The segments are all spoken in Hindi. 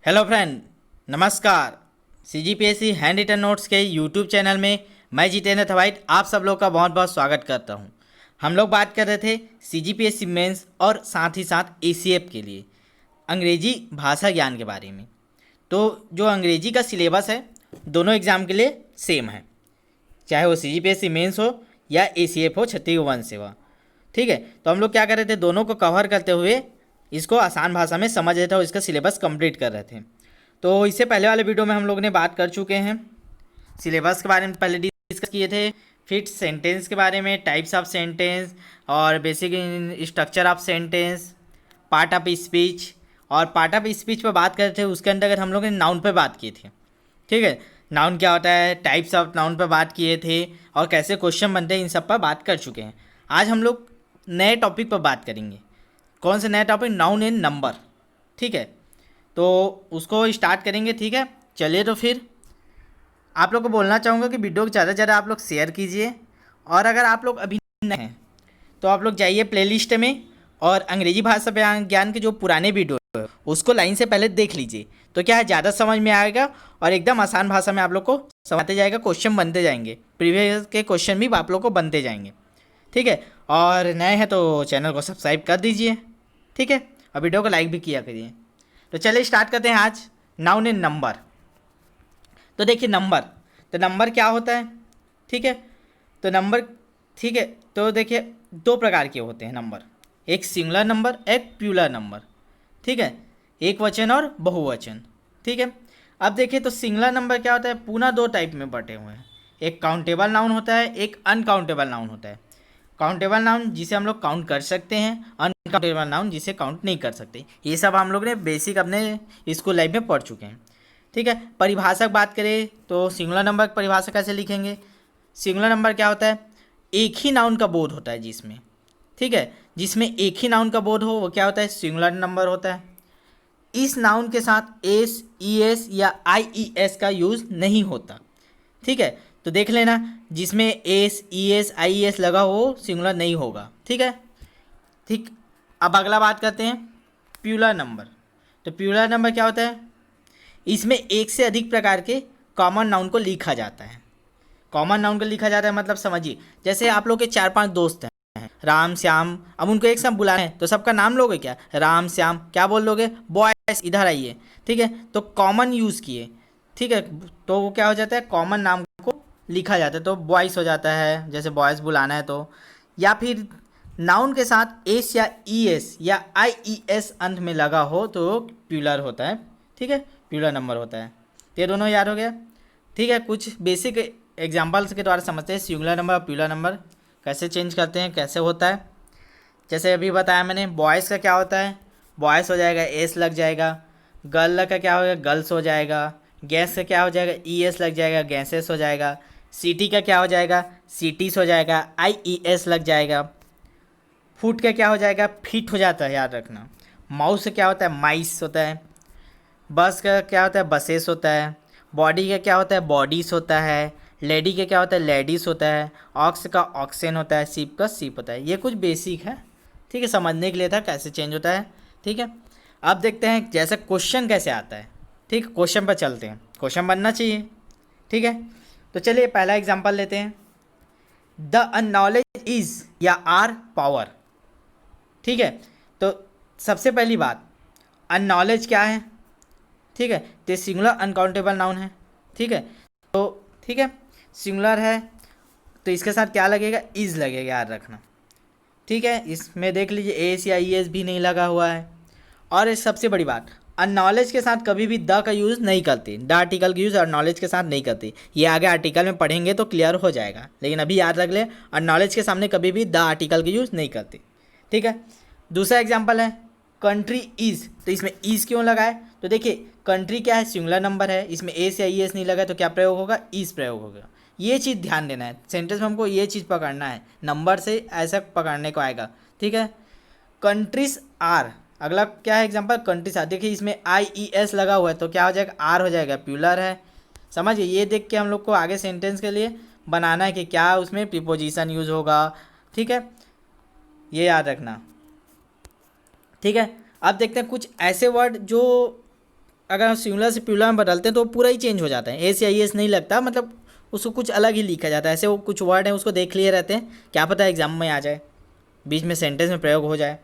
हेलो फ्रेंड, नमस्कार। सीजीपीएससी हैंड रिटन नोट्स के यूट्यूब चैनल में मैं जितेंद्र थवाइट आप सब लोग का बहुत बहुत स्वागत करता हूं। हम लोग बात कर रहे थे सीजीपीएससी मेंस और साथ ही साथ एसीएफ के लिए अंग्रेजी भाषा ज्ञान के बारे में। तो जो अंग्रेजी का सिलेबस है दोनों एग्ज़ाम के लिए सेम है, चाहे वो सीजीपीएससी मेंस हो या एसीएफ हो, छत्तीसगढ़ वन सेवा। ठीक है, तो हम लोग क्या कर रहे थे, दोनों को कवर करते हुए इसको आसान भाषा में समझ रहे थे और इसका सिलेबस कंप्लीट कर रहे थे। तो इससे पहले वाले वीडियो में हम लोग ने बात कर चुके हैं, सिलेबस के बारे में पहले डिस्कस किए थे, फिर सेंटेंस के बारे में, टाइप्स ऑफ सेंटेंस और basic structure of sentence, part of speech. और पार्ट ऑफ स्पीच पर बात करते थे, उसके अंतर्गत हम लोग ने नाउन पर बात की थी। ठीक है, नाउन क्या होता है, टाइप्स ऑफ नाउन पर बात किए थे और कैसे क्वेश्चन बनते हैं, इन सब पर बात कर चुके हैं। आज हम लोग नए टॉपिक पर बात करेंगे। कौन से नया टॉपिक? Noun and number. ठीक है, तो उसको स्टार्ट करेंगे। ठीक है, चलिए तो फिर आप लोग को बोलना चाहूँगा कि वीडियो को ज़्यादा से ज़्यादा आप लोग शेयर कीजिए। और अगर आप लोग अभी नए हैं तो आप लोग जाइए प्लेलिस्ट में और अंग्रेजी भाषा ज्ञान के जो पुराने वीडियो है उसको लाइन से पहले देख लीजिए। तो क्या है, ज़्यादा समझ में आएगा और एकदम आसान भाषा में आप लोग को समझते जाएगा, क्वेश्चन बनते जाएंगे, प्रीवियस के क्वेश्चन भी आप लोग को बनते जाएंगे। ठीक है, और नए हैं तो चैनल को सब्सक्राइब कर दीजिए। ठीक है, और वीडियो को लाइक भी किया करिए। तो चलिए स्टार्ट करते हैं आज नाउन एंड नंबर। तो देखिए नंबर, तो नंबर क्या होता है? ठीक है, तो नंबर, ठीक है, तो देखिए दो प्रकार के होते हैं नंबर, एक सिंगुलर नंबर, एक प्लूरल नंबर। ठीक है, एक वचन और बहुवचन। ठीक है, अब देखिए तो सिंगुलर नंबर क्या होता है, पुनः दो टाइप में बटे हुए हैं, एक काउंटेबल नाउन होता है, एक अनकाउंटेबल नाउन होता है। काउंटेबल नाउन जिसे हम लोग काउंट कर सकते हैं, अनकाउंटेबल नाउन जिसे काउंट नहीं कर सकते। ये सब हम लोग ने बेसिक अपने स्कूल लाइफ में पढ़ चुके हैं। ठीक है, परिभाषा की बात करें तो सिंगुलर नंबर की परिभाषा कैसे लिखेंगे? सिंगुलर नंबर क्या होता है? एक ही नाउन का बोध होता है जिसमें, ठीक है, जिसमें एक ही नाउन का बोध हो वो क्या होता है? सिंगुलर नंबर होता है। इस नाउन के साथ एस, ई एस या आई ई एस का यूज़ नहीं होता। ठीक है, तो देख लेना, जिसमें एस, ई एस, आई ई एस लगा हो सिंगुलर नहीं होगा। ठीक है, ठीक। अब अगला बात करते हैं प्लूरल नंबर। तो प्लूरल नंबर क्या होता है? इसमें एक से अधिक प्रकार के कॉमन नाउन को लिखा जाता है। कॉमन नाउन को लिखा जाता है मतलब समझिए, जैसे आप लोग के चार पांच दोस्त हैं, राम श्याम, अब उनको एक साथ बुलाना है तो सबका नाम लोगे क्या? राम श्याम, क्या बोल लोगे? बॉयस इधर आइए। ठीक है, तो कॉमन यूज़ किए। ठीक है, तो वो क्या हो जाता है, कॉमन नाम को लिखा जाता है तो बॉयस हो जाता है, जैसे बॉयस बुलाना है तो। या फिर नाउन के साथ एस या ई एस या आई ई एस अंत में लगा हो तो प्लूरल होता है। ठीक है, प्लूरल नंबर होता है। तो ये दोनों याद हो गया। ठीक है, कुछ बेसिक एग्जांपल्स के द्वारा समझते हैं सिंगुलर नंबर और प्लूरल नंबर कैसे चेंज करते हैं, कैसे होता है। जैसे अभी बताया मैंने, बॉयज़ का क्या होता है? बॉयज़ हो जाएगा, एस लग जाएगा। गर्ल का क्या होगा? गर्ल्स हो जाएगा। गैस का क्या हो जाएगा? ई एस लग जाएगा, गैसेस हो जाएगा। सिटी का क्या हो जाएगा? सिटीज़ हो जाएगा, आई ई एस लग जाएगा। फुट का क्या हो जाएगा? फिट हो जाता है, याद रखना। माउस का क्या होता है? माइस होता है। बस का क्या होता है? बसेस होता है। बॉडी का क्या होता है? बॉडीज होता है। लेडी का क्या होता है? लेडीज़ होता है। ऑक्स का ऑक्सेन होता है। सीप का सीप होता है। ये कुछ बेसिक है, ठीक है, समझने के लिए था कैसे चेंज होता है। ठीक है, अब देखते हैं जैसे क्वेश्चन कैसे आता है। ठीक, क्वेश्चन पर चलते हैं, क्वेश्चन बनना चाहिए। ठीक है, तो चलिए पहला एग्जांपल लेते हैं, द अननॉलेज इज या आर पावर। ठीक है, तो सबसे पहली बात, अननॉलेज क्या है? ठीक है, तो सिंगुलर अनकाउंटेबल नाउन है। ठीक है, तो ठीक है, सिंगुलर है तो इसके साथ क्या लगेगा? इज लगेगा, याद रखना। ठीक है, इसमें देख लीजिए एस या ई एस भी नहीं लगा हुआ है। और इस सबसे बड़ी बात, अननॉलेज के साथ कभी भी द का यूज़ नहीं करते, द आर्टिकल का यूज़ अननॉलेज के साथ नहीं करते। ये आगे आर्टिकल में पढ़ेंगे तो क्लियर हो जाएगा, लेकिन अभी याद रख ले, अननॉलेज के सामने कभी भी द आर्टिकल का यूज़ नहीं करते। ठीक है, दूसरा एग्जाम्पल है कंट्री इज़, तो इसमें इज़ क्यों लगा है? तो देखिए कंट्री क्या है? सिंगुलर नंबर है, इसमें एस या ई एस नहीं लगा तो क्या प्रयोग होगा? इज़ प्रयोग होगा। ये चीज़ ध्यान देना है, सेंटेंस में हमको ये चीज़ पकड़ना है, नंबर से ऐसा पकड़ने को आएगा। ठीक है, कंट्रीज आर, अगला क्या है एग्जांपल? कंट्रीज आर, देखिए इसमें आई ई एस लगा हुआ है तो क्या हो जाएगा? आर हो जाएगा, प्लूरल है। समझिए, ये देख के हम लोग को आगे सेंटेंस के लिए बनाना है कि क्या उसमें प्रीपोजिशन यूज़ होगा। ठीक है, ये याद रखना। ठीक है, अब देखते हैं कुछ ऐसे वर्ड जो अगर हम सिंगुलर से प्लूरल में बदलते हैं तो वो पूरा ही चेंज हो जाता है, एस या ई एस नहीं लगता, मतलब उसको कुछ अलग ही लिखा जाता है। ऐसे वो कुछ वर्ड हैं उसको देख लिए रहते हैं, क्या पता एग्जाम में आ जाए, बीच में सेंटेंस में प्रयोग हो जाए।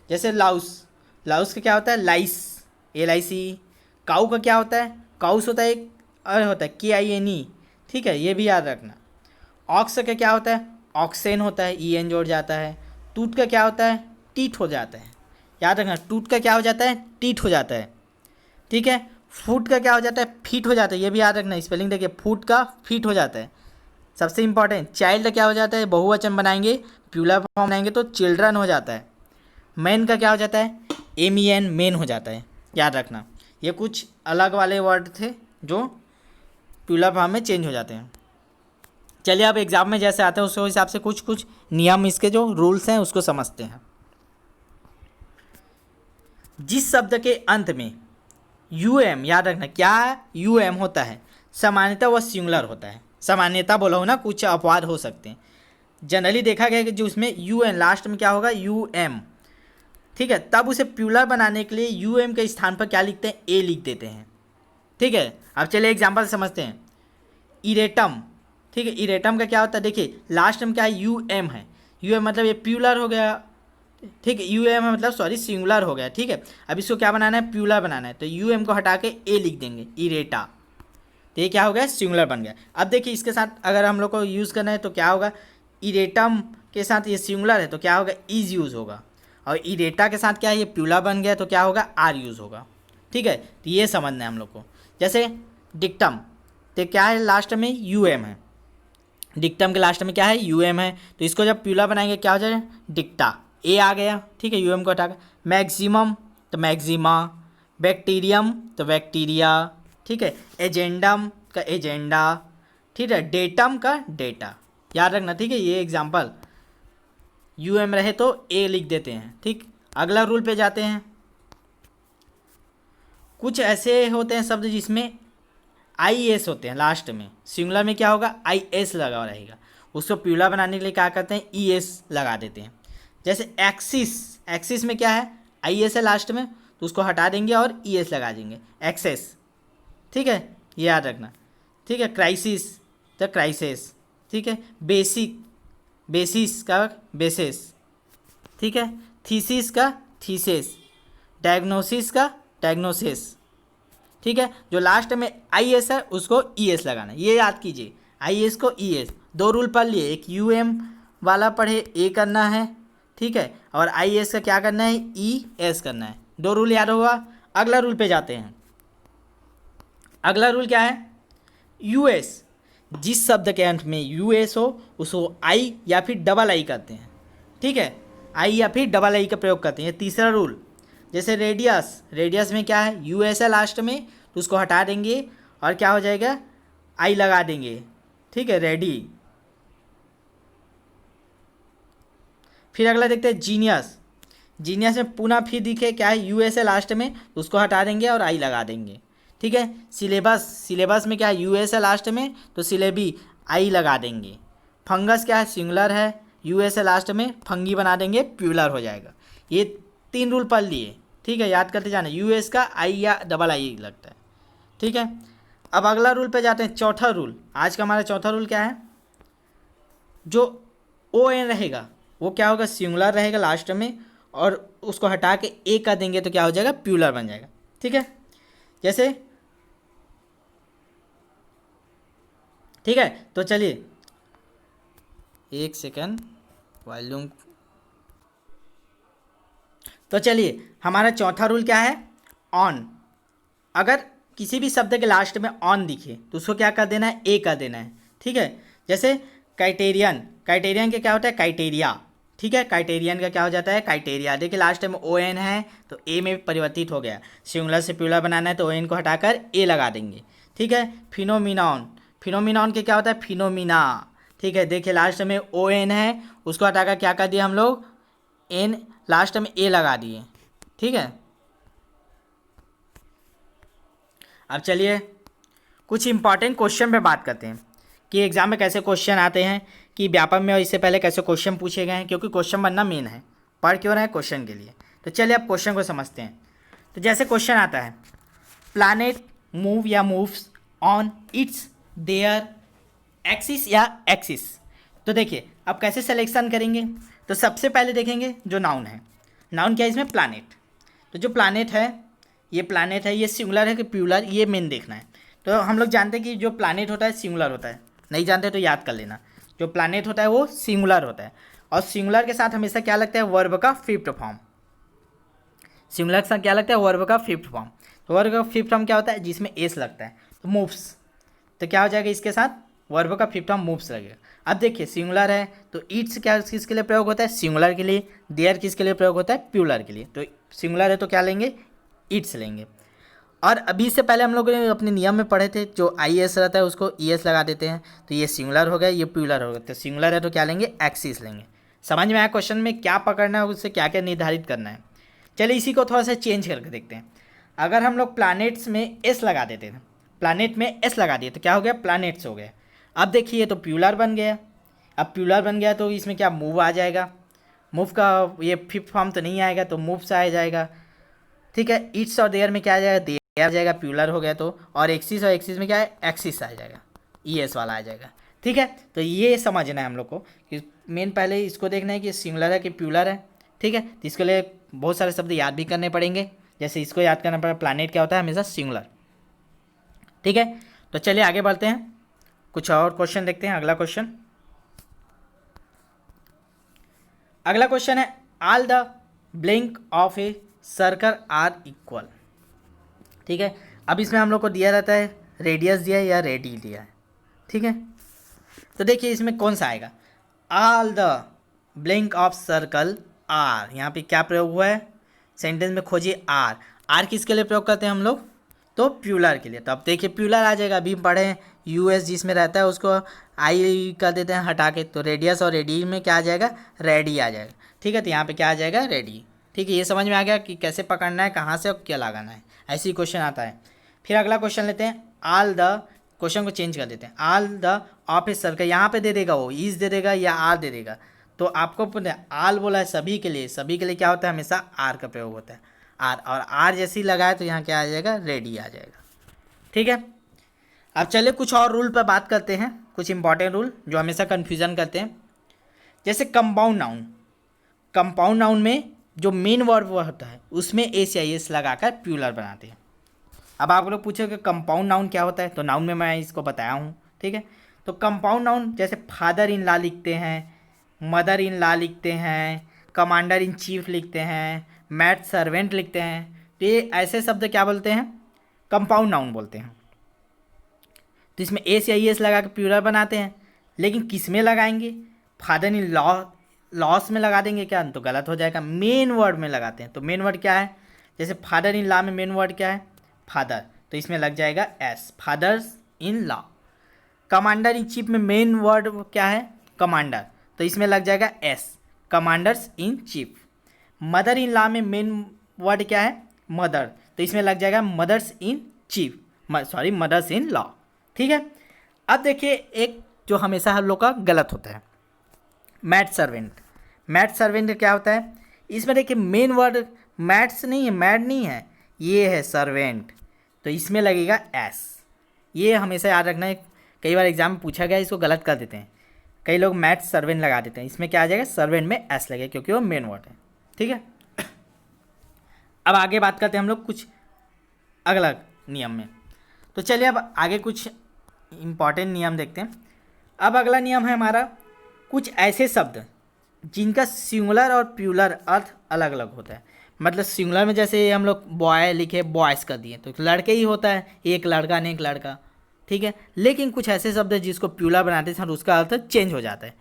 जैसे लाउस, लाउस का क्या होता है, लाइस, LIC। काऊ का क्या होता है, काउस होता है, एक होता है KINE, ठीक है, ये भी याद रखना। ऑक्स का क्या होता है, ऑक्सेन होता है, EN जोड़ जाता है। टूट का क्या होता है, टीट हो जाता है, याद रखना, टूट का क्या हो जाता है, टीट हो जाता है, ठीक है। फूट का क्या हो जाता है, फीट हो जाता है, ये भी याद रखना, स्पेलिंग देखिए, फूट का फीट हो जाता है। सबसे इंपॉर्टेंट, चाइल्ड का क्या हो जाता है, बहुवचन बनाएंगे, प्लूरल फॉर्म बनाएंगे तो चिल्ड्रन हो जाता है। मैन का क्या हो जाता है, MEN, मेन हो जाता है, याद रखना। ये कुछ अलग वाले वर्ड थे जो प्लूरल फॉर्म में चेंज हो जाते हैं। चलिए अब एग्जाम में जैसे आते हैं उस हिसाब से कुछ कुछ नियम, इसके जो रूल्स हैं उसको समझते हैं। जिस शब्द के अंत में UM, याद रखना क्या UM होता है, सामान्यतः वह सिंगुलर होता है। सामान्यतः बोला हो ना, कुछ अपवाद हो सकते हैं। जनरली देखा गया कि जो उसमें UN लास्ट में क्या होगा, UM, ठीक है, तब उसे प्लूरल बनाने के लिए UM के स्थान पर क्या लिखते हैं, A लिख देते हैं, ठीक है। अब चलिए एग्जाम्पल समझते हैं। इरेटम, ठीक है, इरेटम का क्या होता है, देखिए लास्ट में क्या है, UM है, UM मतलब ये प्लूरल हो गया, ठीक है, UM है मतलब सॉरी सिंगुलर हो गया, ठीक है। अब इसको क्या बनाना है, प्लूरल बनाना है, तो UM को हटा के A लिख देंगे, इरेटा, तो ये क्या हो गया, सिंगुलर बन गया। अब देखिए इसके साथ अगर हम लोग को यूज़ करना है तो क्या होगा, इरेटम के साथ ये सिंगुलर है तो क्या होगा, इज यूज़ होगा, और इरेटा के साथ क्या है, ये प्लूरल बन गया तो क्या होगा, आर यूज़ होगा, ठीक है। तो ये समझना है हम लोग को। जैसे डिक्टम, तो क्या है, लास्ट में UM है, डिक्टम के लास्ट में क्या है, UM है, तो इसको जब प्लूरल बनाएंगे क्या हो जाएगा, डिक्टा, A आ गया, ठीक है, UM को हटा कर। मैक्सिमम तो मैक्सिमा, बैक्टीरियम तो बैक्टीरिया, ठीक है, एजेंडम का एजेंडा, ठीक है, डेटम का डेटा, याद रखना, ठीक है। ये एग्जांपल UM रहे तो A लिख देते हैं, ठीक। अगला रूल पे जाते हैं। कुछ ऐसे होते हैं शब्द जिसमें IS होते हैं लास्ट में, सिंगुलर में क्या होगा, IS लगा रहेगा, उसको प्लूरल बनाने के लिए क्या करते हैं, ES लगा देते हैं। जैसे एक्सिस, एक्सिस में क्या है, IS है लास्ट में, तो उसको हटा देंगे और ES लगा देंगे, एक्सेस, ठीक है, ये याद रखना, ठीक है। क्राइसिस तो क्राइसिस, ठीक है। बेसिक, बेसिस का बेसिस, ठीक है। थीसिस का थीसिस, डायग्नोसिस का डायग्नोसिस, ठीक है। जो लास्ट में IS है उसको ES लगाना, ये याद कीजिए, IS को ES, दो रूल पढ़ लिए, एक UM वाला पढ़े A करना है, ठीक है, और IS का क्या करना है, ES करना है, दो रूल याद होगा। अगला रूल पे जाते हैं। अगला रूल क्या है, US, जिस शब्द के अंत में US हो उसको I या फिर डबल I करते हैं, ठीक है, I या फिर डबल I का प्रयोग करते हैं, ये तीसरा रूल। जैसे रेडियस, रेडियस में क्या है, US है लास्ट में, तो उसको हटा देंगे और क्या हो जाएगा, I लगा देंगे, ठीक है, रेडी। फिर अगला देखते हैं जीनियस, जीनियस में पुनः फिर दिखे क्या है, US है लास्ट में, तो उसको हटा देंगे और I लगा देंगे, ठीक है। सिलेबस, सिलेबस में क्या है, US है लास्ट में, तो सिलेबी I लगा देंगे। फंगस क्या है, सिंगुलर है, US है लास्ट में, फंगी बना देंगे, प्लूरल हो जाएगा। ये तीन रूल पढ़ लिए, ठीक है, याद करते जाना, US का I या डबल I लगता है, ठीक है। अब अगला रूल पे जाते हैं, चौथा रूल। आज का हमारा चौथा रूल क्या है, जो ON रहेगा वो क्या होगा, सिंगुलर रहेगा लास्ट में, और उसको हटा के A कर देंगे तो क्या हो जाएगा, प्लूरल बन जाएगा, ठीक है। जैसे, ठीक है, तो चलिए एक सेकंड, वॉल्यूम, तो चलिए हमारा चौथा रूल क्या है, ऑन। अगर किसी भी शब्द के लास्ट में ऑन दिखे तो उसको क्या कर देना है, A कर देना है, ठीक है। जैसे क्राइटेरियन, क्राइटेरियन के क्या होता है, क्राइटेरिया, ठीक है, क्राइटेरियन का क्या हो जाता है, क्राइटेरिया। देखिए लास्ट में ON है तो A में परिवर्तित हो गया, सिंगुलर से प्लूरल बनाना है तो ON को हटाकर A लगा देंगे, ठीक है। फिनोमिनॉन, फिनोमिनॉन के क्या होता है, फिनोमिना, ठीक है। देखिए लास्ट में ON है, उसको हटाकर क्या कर दिया हम लोग, N लास्ट में A लगा दिए, ठीक है। अब चलिए कुछ इंपॉर्टेंट क्वेश्चन पे बात करते हैं कि एग्जाम में कैसे क्वेश्चन आते हैं, कि व्यापक में और इससे पहले कैसे क्वेश्चन पूछे गए हैं, क्योंकि क्वेश्चन बनना मेन है, पढ़ क्यों रहे हैं, क्वेश्चन के लिए। तो चलिए अब क्वेश्चन को समझते हैं। तो जैसे क्वेश्चन आता है, प्लानेट मूव या moves on its their axis या एक्सिस। तो देखिए अब कैसे सिलेक्शन करेंगे, तो सबसे पहले देखेंगे जो नाउन है। नाउन क्या है इसमें, प्लानेट। तो जो प्लानेट है ये सिंगुलर है कि प्लूरल, ये मेन देखना है। तो हम लोग जानते हैं कि जो प्लानेट होता है सिंगुलर होता है, नहीं जानते तो याद कर लेना। जो प्लानेट होता है वो सिंगुलर होता है, और सिंगुलर के साथ हमेशा क्या लगता है, वर्ब का फिफ्थ फॉर्म। सिंगुलर के साथ क्या लगता है, वर्ब का फिफ्थ फॉर्म। तो वर्ब का फिफ्थ फॉर्म क्या होता है, जिसमें एस लगता है। तो मूव्स, तो क्या हो जाएगा इसके साथ, वर्ब का फिफ्थ फॉर्म मूव्स लगेगा। अब देखिए सिंगुलर है तो ईट्स क्या किसके लिए प्रयोग होता है, सिंगुलर के लिए। देयर किसके लिए प्रयोग होता है, प्लूरल के लिए। तो सिंगुलर है तो क्या लेंगे, ईट्स लेंगे। और अभी से पहले हम लोग ने अपने नियम में पढ़े थे, जो आई एस रहता है उसको ई एस लगा देते हैं। तो ये सिंगुलर हो गया, ये प्लूरल हो गया। तो सिंगुलर है तो क्या लेंगे, एक्सिस लेंगे। समझ में आया क्वेश्चन में क्या पकड़ना है, उससे क्या क्या निर्धारित करना है। चलिए इसी को थोड़ा सा चेंज करके देखते हैं। अगर हम लोग प्लानेट्स में एस लगा देते थे, प्लानेट में एस लगा दिए तो क्या हो गया, प्लानेट्स हो गया। अब देखिए तो प्लूरल बन गया। अब प्लूरल बन गया तो इसमें क्या, मूव आ जाएगा। मूव का ये फिफ्थ फॉर्म तो नहीं आएगा, तो मूव्स आ जाएगा। ठीक है, इट्स और देयर में क्या आ जाएगा, देयर आ जाएगा, प्लूरल हो गया तो। और एक्सिस, और एक्सिस में क्या है, एक्सिस आ जाएगा, ई एस वाला आ जाएगा। ठीक है, तो ये समझना है हम लोग को कि मेन पहले इसको देखना है कि सिंगुलर है कि प्लूरल है। ठीक है, तो इसके लिए बहुत सारे शब्द याद भी करने पड़ेंगे। जैसे इसको याद करना पड़ेगा, प्लानेट क्या होता है, हमेशा सिंगुलर। ठीक है, तो चलिए आगे बढ़ते हैं, कुछ और क्वेश्चन देखते हैं। अगला क्वेश्चन है, all the blank of a circle are equal. ठीक है, अब इसमें हम लोग को दिया रहता है रेडियस दिया है या रेडी दिया है। ठीक है, तो देखिए इसमें कौन सा आएगा, all the blank of circle are. यहाँ पे क्या प्रयोग हुआ है, सेंटेंस में खोजिए आर। आर किसके लिए प्रयोग करते हैं हम लोग, तो प्लूरल के लिए। तो अब देखिए प्लूरल आ जाएगा। अभी पढ़े यूएस जिसमें रहता है उसको आई कर देते हैं हटा के, तो रेडियस और रेडी में क्या आ जाएगा, रेडी आ जाएगा। ठीक है, तो यहाँ पे क्या आ जाएगा, रेडी। ठीक है, ये समझ में आ गया कि कैसे पकड़ना है, कहाँ से और क्या लगाना है। ऐसे ही क्वेश्चन आता है। फिर अगला क्वेश्चन लेते हैं, ऑल द, क्वेश्चन को चेंज कर देते हैं, all the of a circle. यहाँ पे दे देगा वो इज दे देगा या आर दे देगा। तो आपको पता है आल बोला है सभी के लिए, सभी के लिए क्या होता है, हमेशा आर का प्रयोग होता है। आर, और आर जैसे ही लगाए तो यहाँ क्या आ जाएगा, रेडी आ जाएगा। ठीक है, अब चलिए कुछ और रूल पर बात करते हैं, कुछ इंपॉर्टेंट रूल जो हमेशा कन्फ्यूज़न करते हैं। जैसे कंपाउंड नाउन, कंपाउंड नाउन में जो मेन वर्ब होता है उसमें एस या एस लगाकर प्लूरल बनाते हैं। अब आप लोग पूछोगे कंपाउंड नाउन क्या होता है, तो नाउन में मैं इसको बताया हूँ। ठीक है, तो कंपाउंड नाउन जैसे फादर इन लॉ लिखते हैं, मदर इन लॉ लिखते हैं, कमांडर इन चीफ लिखते हैं, मैड सर्वेंट लिखते हैं। तो ये ऐसे शब्द क्या बोलते हैं, कंपाउंड नाउन बोलते हैं। तो इसमें एस या एस लगा के प्लूरल बनाते हैं, लेकिन किस में लगाएंगे, फादर इन लॉ, लॉस में लगा देंगे क्या, तो गलत हो जाएगा। मेन वर्ड में लगाते हैं। तो मेन वर्ड क्या है, जैसे फादर इन लॉ में मेन वर्ड क्या है, फादर, तो इसमें लग जाएगा S, fathers in law. Commander in chief में मेन वर्ड क्या है, कमांडर, तो इसमें लग जाएगा S, commanders in chief. Mother in law में मेन वर्ड क्या है, मदर, तो इसमें लग जाएगा mothers in chief, sorry mothers in law. ठीक है, अब देखिए एक जो हमेशा हम लोग का गलत होता है, मैड सर्वेंट। मैड सर्वेंट क्या होता है, इसमें देखिए मेन वर्ड मैड्स नहीं है, मैड नहीं है, ये है सर्वेंट, तो इसमें लगेगा एस। ये हमेशा याद रखना है, कई बार एग्जाम में पूछा गया, इसको गलत कर देते हैं। कई लोग मैड सर्वेंट लगा देते हैं, इसमें क्या आ जाएगा, सर्वेंट में एस लगेगा क्योंकि वो मेन वर्ड है। ठीक है, अब आगे बात करते हैं हम लोग कुछ अगला नियम में। तो चलिए अब आगे कुछ इम्पॉर्टेंट नियम देखते हैं। अब अगला नियम है हमारा, कुछ ऐसे शब्द जिनका सिंगुलर और प्लूरल अर्थ अलग अलग होता है। मतलब सिंगुलर में जैसे हम लोग बॉय लिखे बॉयज़ कर दिए तो लड़के ही होता है, एक लड़का नहीं एक लड़का। ठीक है, लेकिन कुछ ऐसे शब्द हैं जिसको प्लूरल बनाते हैं और उसका अर्थ चेंज हो जाता है।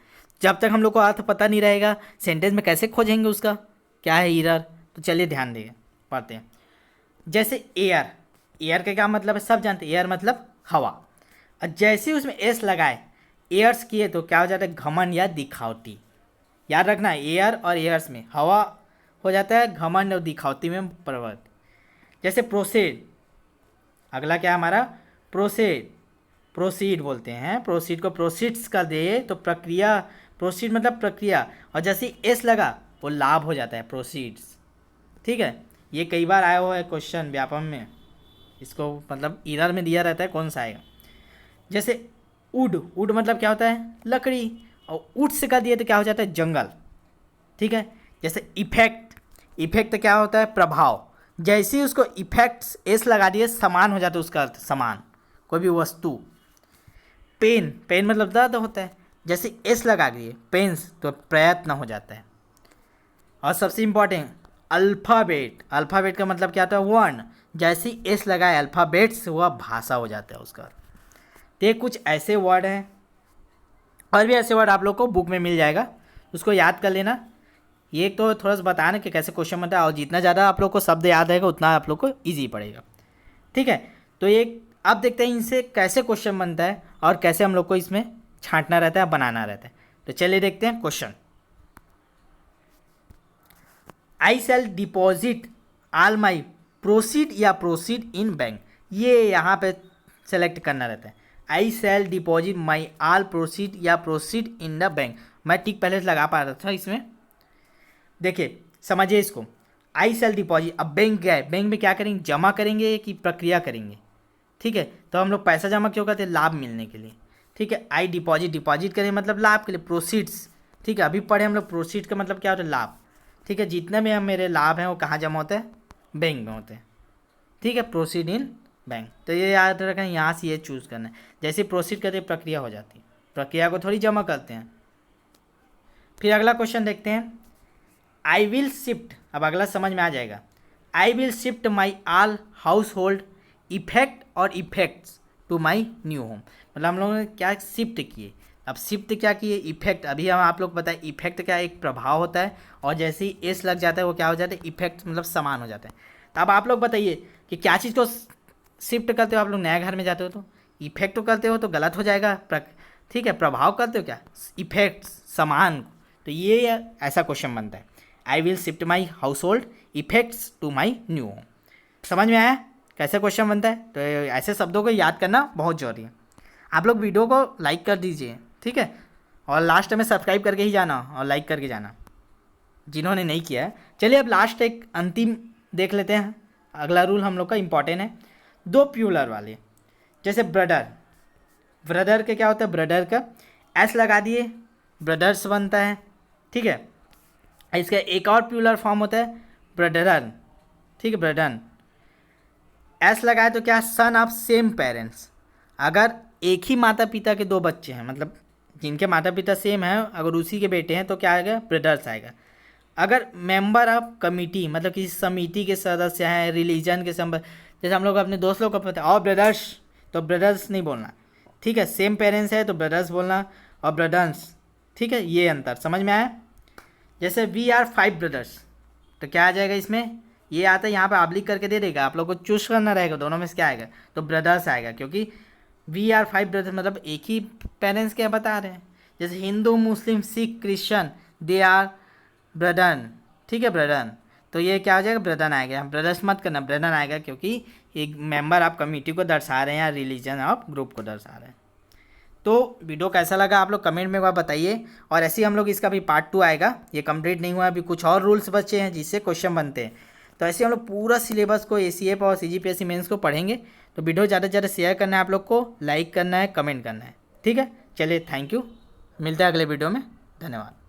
जब तक हम लोग को अर्थ पता नहीं रहेगा, सेंटेंस में कैसे खोजेंगे उसका क्या है एरर। तो चलिए ध्यान देंगे, पढ़ते हैं। जैसे एयर, एयर का क्या मतलब है, सब जानते हैं, एयर मतलब हवा। और जैसे उसमें एस लगाए, एयर्स किए तो क्या हो जाता है, घमंड या दिखावटी। याद रखना, एयर और एयर्स में हवा हो जाता है घमंड और दिखावटी में परिवर्तित। जैसे प्रोसीड, अगला क्या है हमारा, प्रोसीड, प्रोसीड बोलते हैं, प्रोसीड को प्रोसीड्स कर दे तो प्रक्रिया, प्रोसीड मतलब प्रक्रिया, और जैसे एस लगा वो लाभ हो जाता है, प्रोसीड्स। ठीक है, ये कई बार आया हुआ है क्वेश्चन व्यापम में। इसको मतलब ईरर में दिया रहता है कौन सा आएगा। जैसे वुड, वुड मतलब क्या होता है लकड़ी, और वुड से कर दिए तो क्या हो जाता है जंगल, ठीक है। जैसे इफेक्ट, इफेक्ट क्या होता है प्रभाव, जैसे ही उसको इफेक्ट्स एस लगा दिए समान हो जाता है उसका अर्थ समान, कोई भी वस्तु। पेन, पेन मतलब दर्द होता है, जैसे एस लगा दिए पेन्स तो प्रयत्न हो जाता है। और सबसे इम्पॉर्टेंट अल्फ़ाबेट, अल्फ़ाबेट का मतलब क्या होता है वर्ण, जैसे ही एस लगाए अल्फ़ाबेट से वह भाषा हो जाता है उसका। तो ये कुछ ऐसे वर्ड हैं, और भी ऐसे वर्ड आप लोग को बुक में मिल जाएगा, उसको याद कर लेना। ये तो थोड़ा सा बताना कि कैसे क्वेश्चन बनता है, और जितना ज़्यादा आप लोग को शब्द याद रहेगा उतना आप लोग को ईजी पड़ेगा, ठीक है। तो ये अब देखते हैं इनसे कैसे क्वेश्चन बनता है और कैसे हम लोग को इसमें छांटना रहता है बनाना रहता है। तो चलिए देखते हैं question. I shall deposit all my proceed या प्रोसीड इन बैंक, ये यहाँ पे सेलेक्ट करना रहता है। I shall deposit my all proceed या प्रोसीड इन द बैंक, मैं टिक पहले से लगा पा रहा था इसमें। देखिए समझिए इसको, आई सेल डिपॉजिट, अब बैंक गए, बैंक में क्या करेंगे जमा करेंगे कि प्रक्रिया करेंगे, ठीक है। तो हम लोग पैसा जमा क्यों करते हैं लाभ मिलने के लिए, ठीक है। आई डिपॉजिट, डिपॉजिट करें मतलब लाभ के लिए, प्रोसीड्स, ठीक है। अभी पढ़े हम लोग प्रोसीड का मतलब क्या होता है लाभ, ठीक है। जितने में हम मेरे लाभ हैं वो कहाँ जमा होते हैं बैंक में होते हैं, ठीक है। प्रोसीड इन बैंक, तो ये याद रखें यहाँ से ये चूज़ करना है। जैसे प्रोसीड करते प्रक्रिया हो जाती है, प्रक्रिया को थोड़ी जमा करते हैं। फिर अगला क्वेश्चन देखते हैं। आई विल शिफ्ट, अब अगला समझ में आ जाएगा। I will shift my all household effect और effects to my new home, मतलब हम लोगों ने क्या शिफ्ट किए। अब शिफ्ट क्या किए इफेक्ट, अभी हम आप लोग बताए इफेक्ट क्या एक प्रभाव होता है, और जैसे ही एस लग जाता है वो क्या हो जाता है इफेक्ट मतलब समान हो जाता है। तो अब आप लोग बताइए कि क्या चीज़ को शिफ्ट करते हो, आप लोग नया घर में जाते हो तो इफेक्ट तो करते हो तो गलत हो जाएगा, ठीक है। प्रभाव करते हो क्या इफेक्ट समान, तो ये ऐसा क्वेश्चन बनता है। I will shift my household effects to my new home, समझ में आया कैसे क्वेश्चन बनता है। तो ऐसे शब्दों को याद करना बहुत जरूरी है। आप लोग वीडियो को लाइक कर दीजिए, ठीक है, और लास्ट में सब्सक्राइब करके ही जाना और लाइक करके जाना जिन्होंने नहीं किया है। चलिए अब लास्ट एक अंतिम देख लेते हैं। अगला रूल हम लोग का इम्पॉर्टेंट है, दो प्यूलर वाले, जैसे ब्रदर, ब्रदर के क्या होता है ब्रदर का एस लगा दिए ब्रदर्स बनता है, ठीक है। इसका एक और प्यूलर फॉर्म होता है ब्रदरन, ठीक है ब्रदरन। एस लगाए तो क्या सन ऑफ सेम पेरेंट्स, अगर एक ही माता पिता के दो बच्चे हैं मतलब जिनके माता पिता सेम हैं अगर उसी के बेटे हैं तो क्या आएगा ब्रदर्स आएगा। अगर मेंबर ऑफ कमिटी मतलब किसी समिति के सदस्य हैं, रिलीजन के संबंध, जैसे हम लोग अपने दोस्त लोग को पता है और ब्रदर्स, तो ब्रदर्स नहीं बोलना, ठीक है। सेम पेरेंट्स है तो ब्रदर्स बोलना और ब्रदर्स, ठीक है। ये अंतर समझ में आया। जैसे वी आर 5 ब्रदर्स, तो क्या आ जाएगा इसमें ये आता है यहाँ पे आप लिख करके दे देगा, आप लोग को चूज करना रहेगा दोनों में से क्या आएगा, तो ब्रदर्स आएगा, क्योंकि वी आर 5 ब्रदर्स मतलब एक ही पेरेंट्स क्या बता रहे हैं। जैसे हिंदू मुस्लिम सिख क्रिश्चियन दे आर ब्रदन, ठीक है ब्रदन, तो ये क्या हो जाएगा ब्रदन आएगा। ब्रदर्स मत करना ब्रदन आएगा, क्योंकि एक मेंबर आप कमेटी को दर्शा रहे हैं या रिलीजन ऑफ ग्रुप को दर्शा रहे हैं। तो वीडियो कैसा लगा आप लोग कमेंट में एक बार बताइए, और ऐसे ही हम लोग इसका भी पार्ट 2 आएगा, ये कंप्लीट नहीं हुआ अभी, कुछ और रूल्स बचे हैं जिससे क्वेश्चन बनते हैं। तो ऐसे हम लोग पूरा सिलेबस को ACF और CGPSC मेंस को पढ़ेंगे। तो वीडियो ज़्यादा से ज़्यादा शेयर करना है आप लोग को, लाइक करना है, कमेंट करना है, ठीक है। चलिए थैंक यू, मिलते हैं अगले वीडियो में, धन्यवाद।